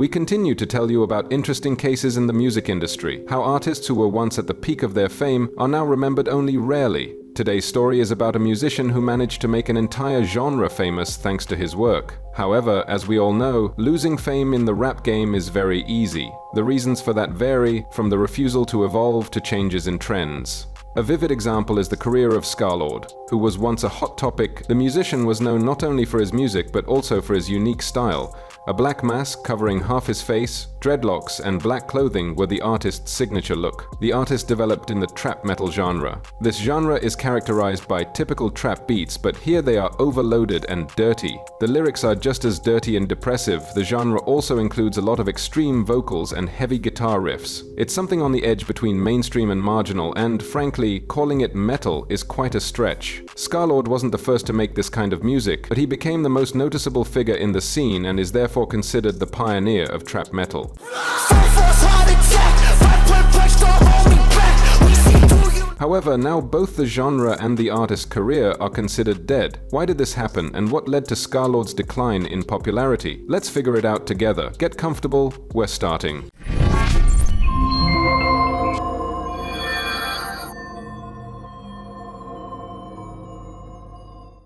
We continue to tell you about interesting cases in the music industry, how artists who were once at the peak of their fame are now remembered only rarely. Today's story is about a musician who managed to make an entire genre famous thanks to his work. However, as we all know, losing fame in the rap game is very easy. The reasons for that vary, from the refusal to evolve to changes in trends. A vivid example is the career of Scarlxrd, who was once a hot topic. The musician was known not only for his music but also for his unique style. A black mask covering half his face, dreadlocks, and black clothing were the artist's signature look. The artist developed in the trap metal genre. This genre is characterized by typical trap beats, but here they are overloaded and dirty. The lyrics are just as dirty and depressive. The genre also includes a lot of extreme vocals and heavy guitar riffs. It's something on the edge between mainstream and marginal, and frankly, calling it metal is quite a stretch. Scarlxrd wasn't the first to make this kind of music, but he became the most noticeable figure in the scene and is therefore considered the pioneer of trap metal. However, now both the genre and the artist's career are considered dead. Why did this happen, and what led to Scarlxrd's decline in popularity? Let's figure it out together. Get comfortable, we're starting.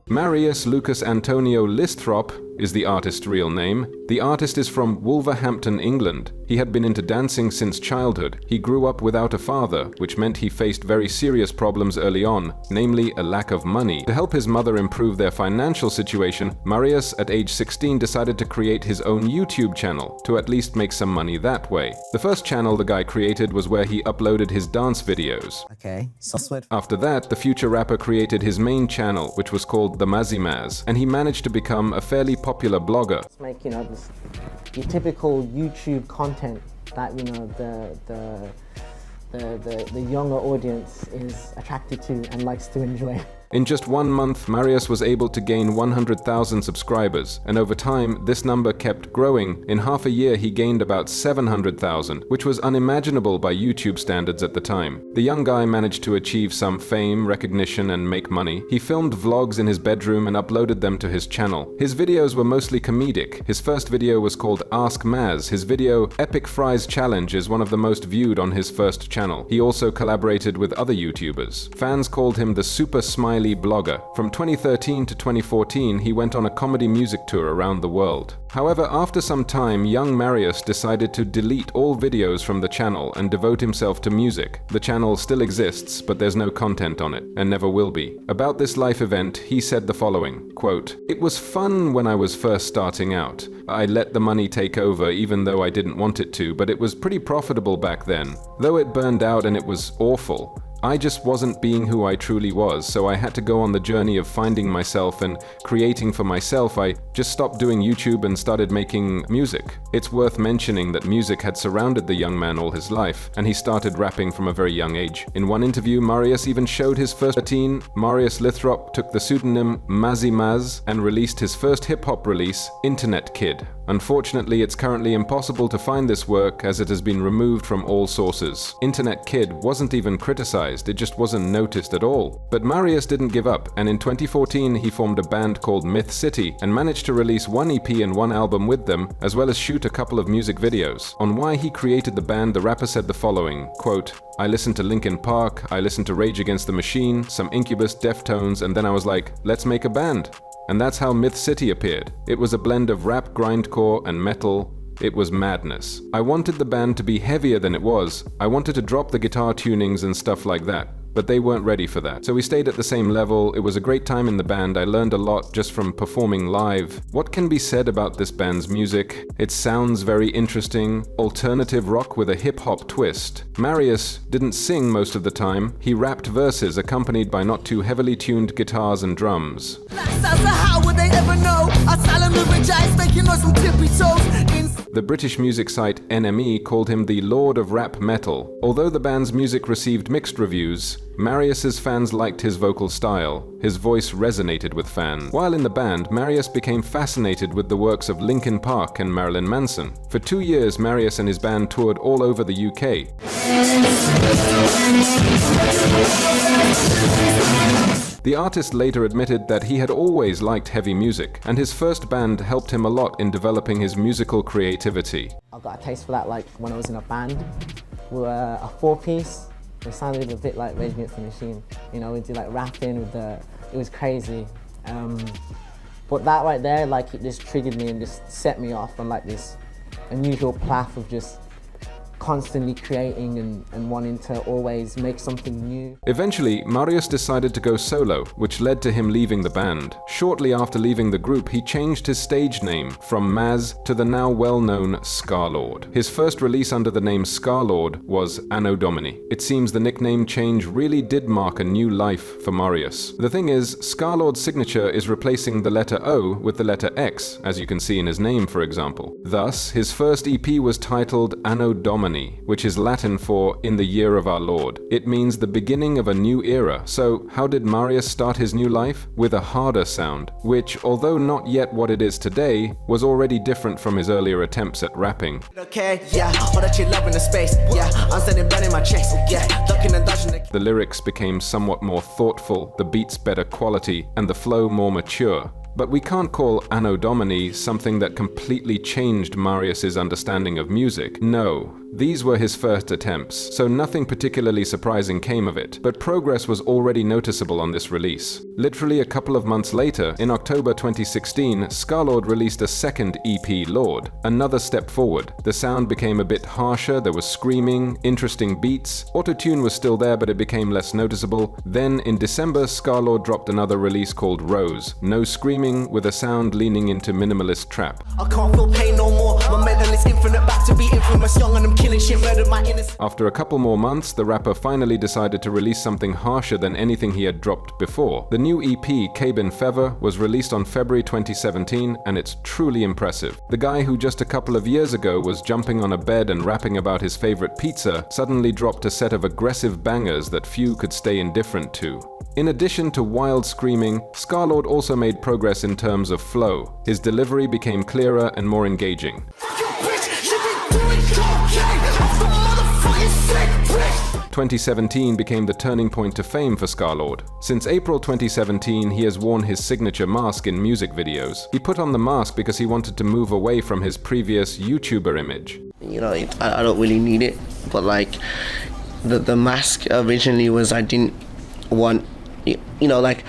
Marius Lucas Antonio Listhrop is the artist's real name. The artist is from Wolverhampton, England. He had been into dancing since childhood. He grew up without a father, which meant he faced very serious problems early on, namely a lack of money. To help his mother improve their financial situation, Marius, at age 16, decided to create his own YouTube channel, to at least make some money that way. The first channel the guy created was where he uploaded his dance videos. Okay, so After that, the future rapper created his main channel, which was called The Mazimaz, and he managed to become a fairly popular blogger. Make, your typical YouTube content that, the younger audience is attracted to and likes to enjoy. In just 1 month, Marius was able to gain 100,000 subscribers, and over time, this number kept growing. In half a year, he gained about 700,000, which was unimaginable by YouTube standards at the time. The young guy managed to achieve some fame, recognition, and make money. He filmed vlogs in his bedroom and uploaded them to his channel. His videos were mostly comedic. His first video was called Ask Maz. His video, Epic Fries Challenge, is one of the most viewed on his first channel. He also collaborated with other YouTubers. Fans called him the Super Smiley blogger. From 2013 to 2014, he went on a comedy music tour around the world. However, after some time, young Marius decided to delete all videos from the channel and devote himself to music. The channel still exists, but there's no content on it, and never will be. About this life event, he said the following, quote, "It was fun when I was first starting out. I let the money take over even though I didn't want it to, but it was pretty profitable back then. Though it burned out and it was awful, I just wasn't being who I truly was, so I had to go on the journey of finding myself and creating for myself. I just stopped doing YouTube and started making music." It's worth mentioning that music had surrounded the young man all his life, and he started rapping from a very young age. In one interview, Marius even showed his first 13. Marius Listhrop took the pseudonym Mazimaz and released his first hip-hop release, Internet Kid. Unfortunately, it's currently impossible to find this work as it has been removed from all sources. Internet Kid wasn't even criticized, it just wasn't noticed at all. But Marius didn't give up, and in 2014 he formed a band called Myth City and managed to release 1 EP and 1 album with them, as well as shoot a couple of music videos. On why he created the band, the rapper said the following, quote, "I listened to Linkin Park, I listened to Rage Against the Machine, some Incubus, Deftones, and then I was like, let's make a band." And that's how Myth City appeared. It was a blend of rap, grindcore, and metal. It was madness. I wanted the band to be heavier than it was. I wanted to drop the guitar tunings and stuff like that. But they weren't ready for that. So we stayed at the same level. It was a great time in the band. I learned a lot just from performing live. What can be said about this band's music? It sounds very interesting. Alternative rock with a hip-hop twist. Marius didn't sing most of the time. He rapped verses accompanied by not too heavily tuned guitars and drums. The British music site NME called him the Lord of Rap Metal. Although the band's music received mixed reviews, Marius's fans liked his vocal style. His voice resonated with fans. While in the band, Marius became fascinated with the works of Linkin Park and Marilyn Manson. For 2 years, Marius and his band toured all over the UK. The artist later admitted that he had always liked heavy music, and his first band helped him a lot in developing his musical creativity. I got a taste for that like when I was in a band. We were a 4-piece. We sounded a bit like Rage Against the Machine. You know, we did like rapping with it was crazy. But that right there, like it just triggered me and just set me off on like this unusual path of just constantly creating and wanting to always make something new. Eventually, Marius decided to go solo, which led to him leaving the band. Shortly after leaving the group, he changed his stage name from Maz to the now well-known Scarlxrd. His first release under the name Scarlxrd was Anno Domini. It seems the nickname change really did mark a new life for Marius. The thing is, Scarlxrd's signature is replacing the letter O with the letter X, as you can see in his name, for example. Thus, his first EP was titled Anno Domini, which is Latin for "in the year of our Lord." It means the beginning of a new era. So, how did Marius start his new life? With a harder sound, which, although not yet what it is today, was already different from his earlier attempts at rapping. The lyrics became somewhat more thoughtful, the beats better quality, and the flow more mature. But we can't call Anno Domini something that completely changed Marius's understanding of music. No, these were his first attempts, so nothing particularly surprising came of it. But progress was already noticeable on this release. Literally a couple of months later, in October 2016, Scarlxrd released a second EP, Lord. Another step forward. The sound became a bit harsher, there was screaming, interesting beats. Autotune was still there, but it became less noticeable. Then, in December, Scarlxrd dropped another release called Rose. No screaming, with a sound leaning into minimalist trap. I can't feel pain no more. My mental is infinite, back to be infamous, young and I'm killing shit, murdered my innocence. After a couple more months, the rapper finally decided to release something harsher than anything he had dropped before. The new EP, Cabin Feather, was released on February 2017, and it's truly impressive. The guy who just a couple of years ago was jumping on a bed and rapping about his favorite pizza suddenly dropped a set of aggressive bangers that few could stay indifferent to. In addition to wild screaming, Scarlxrd also made progress in terms of flow. His delivery became clearer and more engaging. 2017 became the turning point to fame for Scarlxrd. Since April 2017, he has worn his signature mask in music videos. He put on the mask because he wanted to move away from his previous YouTuber image. You know, I don't really need it, but like the mask originally was I didn't want, you know, like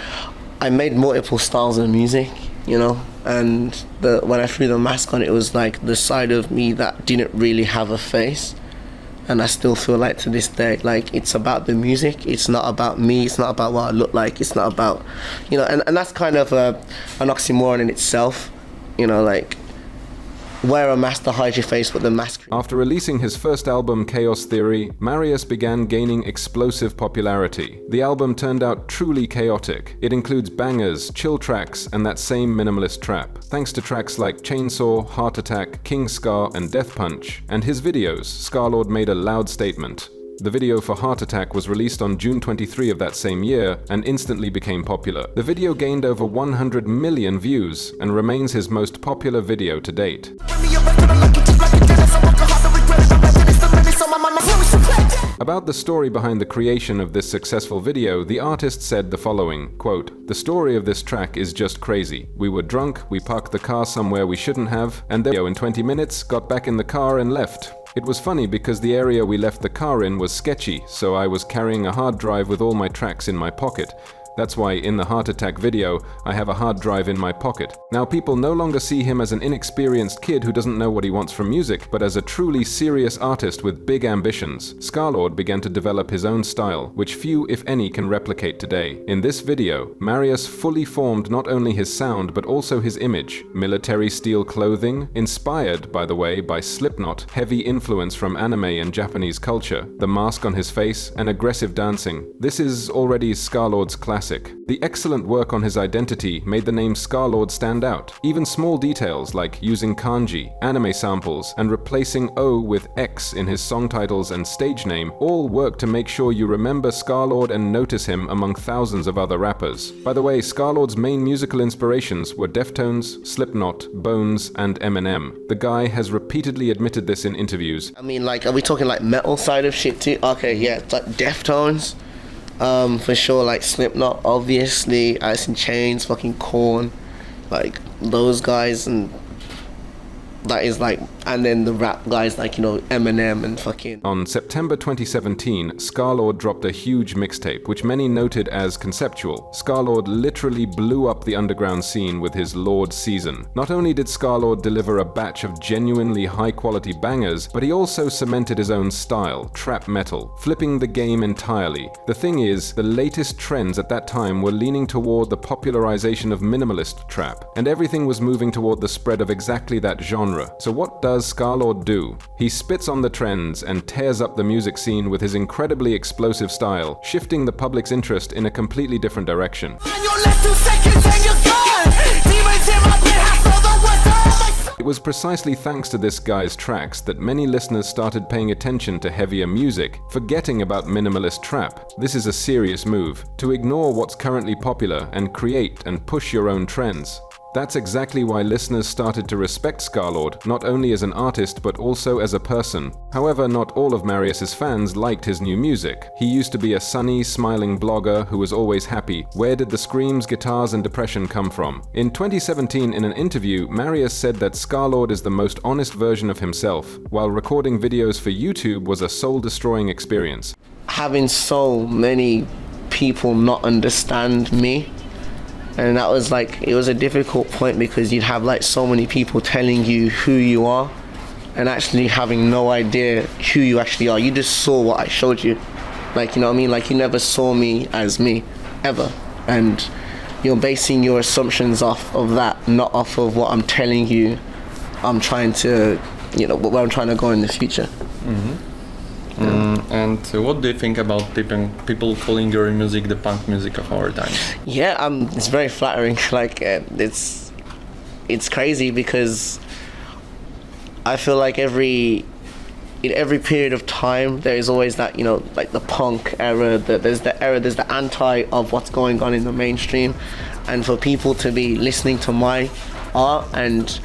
I made multiple styles of music, you know, and when I threw the mask on, it was like the side of me that didn't really have a face. And I still feel like to this day, like it's about the music, it's not about me, it's not about what I look like, it's not about, you know, and that's kind of an oxymoron in itself, you know, like wear a mask to hide your face, but the mask... After releasing his first album, Chaos Theory, Marius began gaining explosive popularity. The album turned out truly chaotic. It includes bangers, chill tracks, and that same minimalist trap. Thanks to tracks like Chainsaw, Heart Attack, King Scar, and Death Punch, and his videos, Scarlxrd made a loud statement. The video for Heart Attack was released on June 23 of that same year and instantly became popular. The video gained over 100 million views and remains his most popular video to date. About the story behind the creation of this successful video, the artist said the following, quote, "The story of this track is just crazy. We were drunk, we parked the car somewhere we shouldn't have, and then in 20 minutes got back in the car and left. It was funny because the area we left the car in was sketchy, so I was carrying a hard drive with all my tracks in my pocket. That's why in the Heart Attack video, I have a hard drive in my pocket." Now people no longer see him as an inexperienced kid who doesn't know what he wants from music, but as a truly serious artist with big ambitions. Scarlxrd began to develop his own style, which few, if any, can replicate today. In this video, Marius fully formed not only his sound, but also his image. Military steel clothing, inspired, by the way, by Slipknot, heavy influence from anime and Japanese culture, the mask on his face, and aggressive dancing. This is already Scarlxrd's classic. The excellent work on his identity made the name Scarlxrd stand out. Even small details like using kanji, anime samples, and replacing O with X in his song titles and stage name all work to make sure you remember Scarlxrd and notice him among thousands of other rappers. By the way, Scarlxrd's main musical inspirations were Deftones, Slipknot, Bones, and Eminem. The guy has repeatedly admitted this in interviews. I mean, like, are we talking like metal side of shit too? Okay, yeah, it's like Deftones. For sure, like Slipknot, obviously, Alice in Chains, fucking Korn, like those guys, and that is like, and then the rap guys like, you know, Eminem and fucking... On September 2017, Scarlxrd dropped a huge mixtape, which many noted as conceptual. Scarlxrd literally blew up the underground scene with his Lord Season. Not only did Scarlxrd deliver a batch of genuinely high-quality bangers, but he also cemented his own style, trap metal, flipping the game entirely. The thing is, the latest trends at that time were leaning toward the popularization of minimalist trap, and everything was moving toward the spread of exactly that genre. So what does Scarlxrd do? He spits on the trends and tears up the music scene with his incredibly explosive style, shifting the public's interest in a completely different direction. It was precisely thanks to this guy's tracks that many listeners started paying attention to heavier music, forgetting about minimalist trap. This is a serious move, to ignore what's currently popular and create and push your own trends. That's exactly why listeners started to respect Scarlxrd, not only as an artist but also as a person. However, not all of Marius's fans liked his new music. He used to be a sunny, smiling blogger who was always happy. Where did the screams, guitars, and depression come from? In 2017, in an interview, Marius said that Scarlxrd is the most honest version of himself, while recording videos for YouTube was a soul-destroying experience. Having so many people not understand me, and that was like, it was a difficult point because you'd have like so many people telling you who you are and actually having no idea who you actually are. You just saw what I showed you. Like, you know what I mean? Like, you never saw me as me, ever. And you're basing your assumptions off of that, not off of what I'm telling you I'm trying to, you know, where I'm trying to go in the future. Mm-hmm. And what do you think about people calling your music the punk music of our time? Yeah, it's very flattering. Like, it's crazy because I feel like in every period of time there is always that, you know, like the punk era, there's the anti of what's going on in the mainstream, and for people to be listening to my art and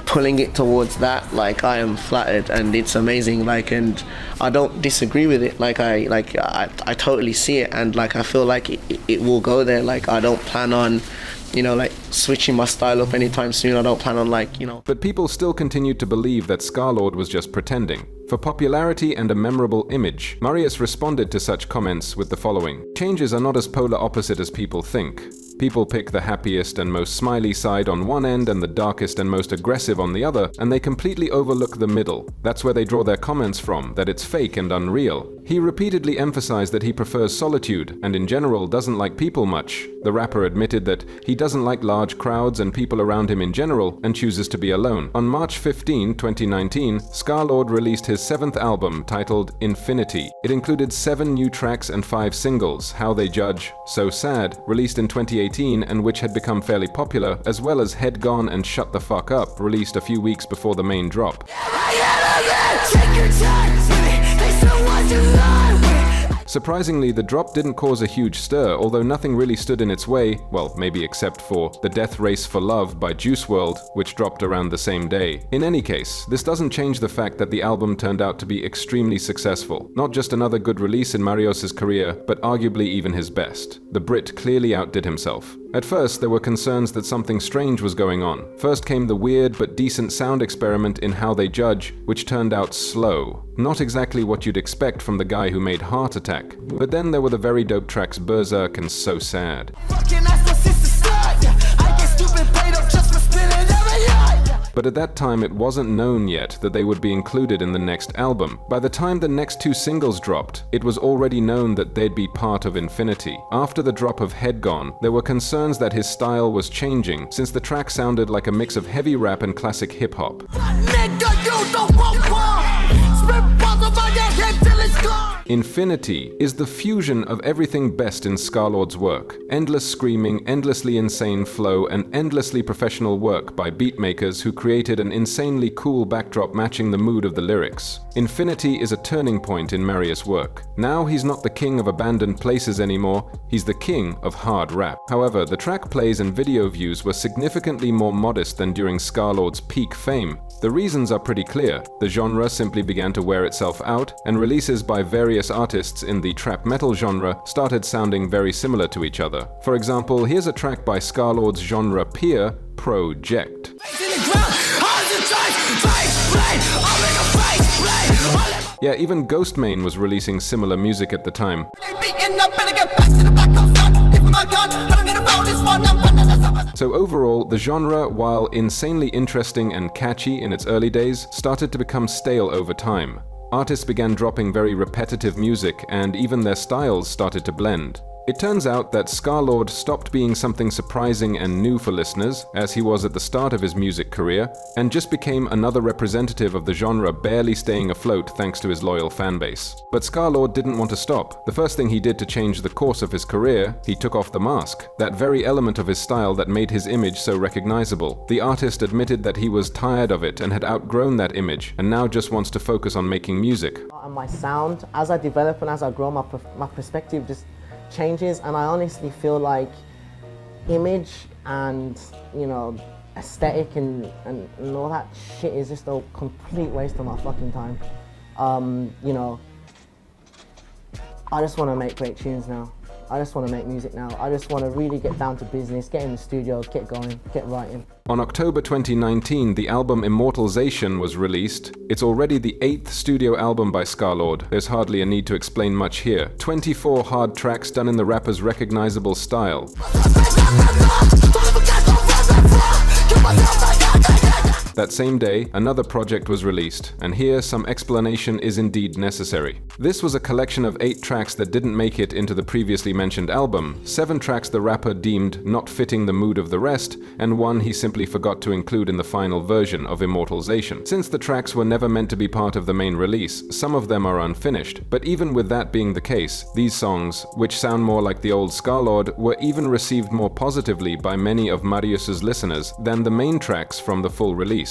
pulling it towards that, like, I am flattered, and it's amazing. Like, and I don't disagree with it. Like, I totally see it, and like, I feel like it will go there. Like, I don't plan on, you know, like, switching my style up anytime soon. I don't plan on, like, you know. But people still continued to believe that Scarlxrd was just pretending. For popularity and a memorable image, Marius responded to such comments with the following: "Changes are not as polar opposite as people think. People pick the happiest and most smiley side on one end and the darkest and most aggressive on the other, and they completely overlook the middle. That's where they draw their comments from, that it's fake and unreal." He repeatedly emphasized that he prefers solitude and in general doesn't like people much. The rapper admitted that he doesn't like large crowds and people around him in general and chooses to be alone. On March 15, 2019, Scarlxrd released his 7th album titled Infinity. It included 7 new tracks and 5 singles: How They Judge, So Sad, released in 2018 and which had become fairly popular, as well as Head Gone and Shut the Fuck Up, released a few weeks before the main drop. Surprisingly, the drop didn't cause a huge stir, although nothing really stood in its way, well, maybe except for The Death Race for Love by Juice WRLD, which dropped around the same day. In any case, this doesn't change the fact that the album turned out to be extremely successful. Not just another good release in Marius's career, but arguably even his best. The Brit clearly outdid himself. At first, there were concerns that something strange was going on. First came the weird but decent sound experiment in How They Judge, which turned out slow. Not exactly what you'd expect from the guy who made Heart Attack. But then there were the very dope tracks Berserk and So Sad. But at that time, it wasn't known yet that they would be included in the next album. By the time the next 2 singles dropped, it was already known that they'd be part of Infinity. After the drop of Head Gone, there were concerns that his style was changing, since the track sounded like a mix of heavy rap and classic hip-hop. Infinity is the fusion of everything best in Scarlxrd's work. Endless screaming, endlessly insane flow, and endlessly professional work by beatmakers who created an insanely cool backdrop matching the mood of the lyrics. Infinity is a turning point in Marius' work. Now he's not the king of abandoned places anymore, he's the king of hard rap. However, the track plays and video views were significantly more modest than during Scarlxrd's peak fame. The reasons are pretty clear. The genre simply began to wear itself out, and releases by various artists in the trap metal genre started sounding very similar to each other. For example, here's a track by Scarlxrd's genre peer, Project. Yeah, even GHOSTEMANE was releasing similar music at the time. So overall, the genre, while insanely interesting and catchy in its early days, started to become stale over time. Artists began dropping very repetitive music, and even their styles started to blend. It turns out that Scarlxrd stopped being something surprising and new for listeners, as he was at the start of his music career, and just became another representative of the genre barely staying afloat thanks to his loyal fanbase. But Scarlxrd didn't want to stop. The first thing he did to change the course of his career, he took off the mask, that very element of his style that made his image so recognizable. The artist admitted that he was tired of it and had outgrown that image, and now just wants to focus on making music. And my sound, as I develop and as I grow, my perspective just changes, and I honestly feel like image and, you know, aesthetic and all that shit is just a complete waste of my fucking time. You know, I just want to make great tunes now. I just want to make music now. I just want to really get down to business, get in the studio, get going, get writing. On October 2019, the album Immortalization was released. It's already the 8th studio album by Scarlxrd. There's hardly a need to explain much here. 24 hard tracks done in the rapper's recognizable style. That same day, another project was released, and here some explanation is indeed necessary. This was a collection of 8 tracks that didn't make it into the previously mentioned album, 7 tracks the rapper deemed not fitting the mood of the rest, and 1 he simply forgot to include in the final version of Immortalization. Since the tracks were never meant to be part of the main release, some of them are unfinished, but even with that being the case, these songs, which sound more like the old Scarlxrd, were even received more positively by many of Marius's listeners than the main tracks from the full release.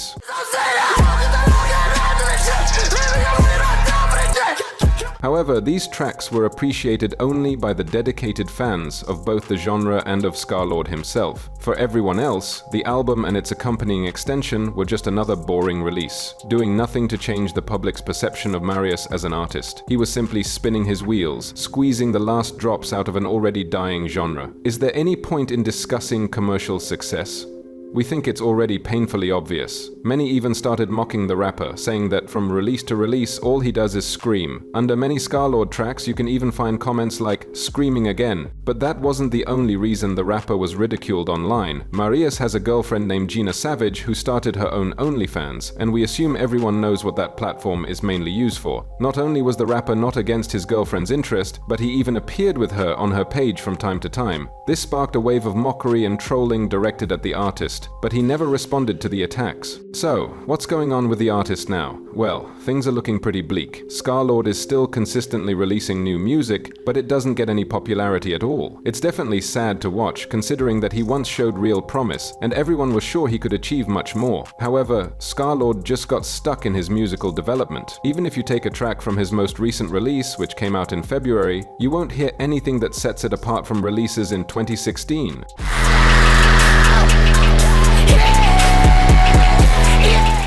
However, these tracks were appreciated only by the dedicated fans of both the genre and of Scarlxrd himself. For everyone else, the album and its accompanying extension were just another boring release, doing nothing to change the public's perception of Marius as an artist. He was simply spinning his wheels, squeezing the last drops out of an already dying genre. Is there any point in discussing commercial success? We think it's already painfully obvious. Many even started mocking the rapper, saying that from release to release, all he does is scream. Under many Scarlxrd tracks, you can even find comments like, "screaming again." But that wasn't the only reason the rapper was ridiculed online. Marius has a girlfriend named Gina Savage who started her own OnlyFans, and we assume everyone knows what that platform is mainly used for. Not only was the rapper not against his girlfriend's interest, but he even appeared with her on her page from time to time. This sparked a wave of mockery and trolling directed at the artist, but he never responded to the attacks. So, what's going on with the artist now? Well, things are looking pretty bleak. Scarlxrd is still consistently releasing new music, but it doesn't get any popularity at all. It's definitely sad to watch, considering that he once showed real promise, and everyone was sure he could achieve much more. However, Scarlxrd just got stuck in his musical development. Even if you take a track from his most recent release, which came out in February, you won't hear anything that sets it apart from releases in 2016.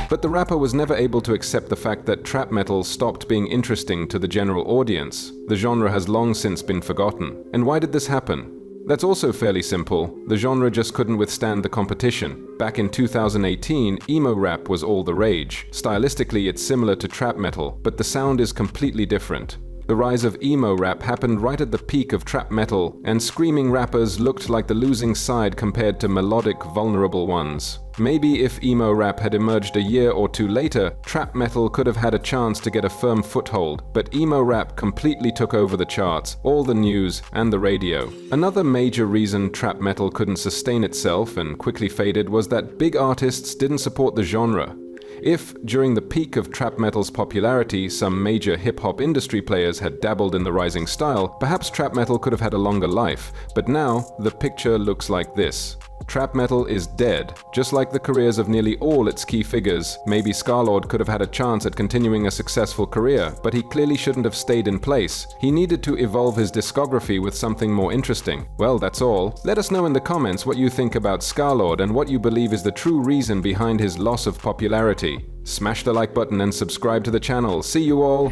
But the rapper was never able to accept the fact that trap metal stopped being interesting to the general audience. The genre has long since been forgotten. And why did this happen? That's also fairly simple. The genre just couldn't withstand the competition. Back in 2018, emo rap was all the rage. Stylistically, it's similar to trap metal, but the sound is completely different. The rise of emo rap happened right at the peak of trap metal, and screaming rappers looked like the losing side compared to melodic, vulnerable ones. Maybe if emo rap had emerged a year or two later, trap metal could have had a chance to get a firm foothold, but emo rap completely took over the charts, all the news, and the radio. Another major reason trap metal couldn't sustain itself and quickly faded was that big artists didn't support the genre. If, during the peak of trap metal's popularity, some major hip-hop industry players had dabbled in the rising style, perhaps trap metal could have had a longer life. But now, the picture looks like this. Trap metal is dead, just like the careers of nearly all its key figures. Maybe Scarlxrd could have had a chance at continuing a successful career, but he clearly shouldn't have stayed in place. He needed to evolve his discography with something more interesting. Well, that's all. Let us know in the comments what you think about Scarlxrd and what you believe is the true reason behind his loss of popularity. Smash the like button and subscribe to the channel. See you all!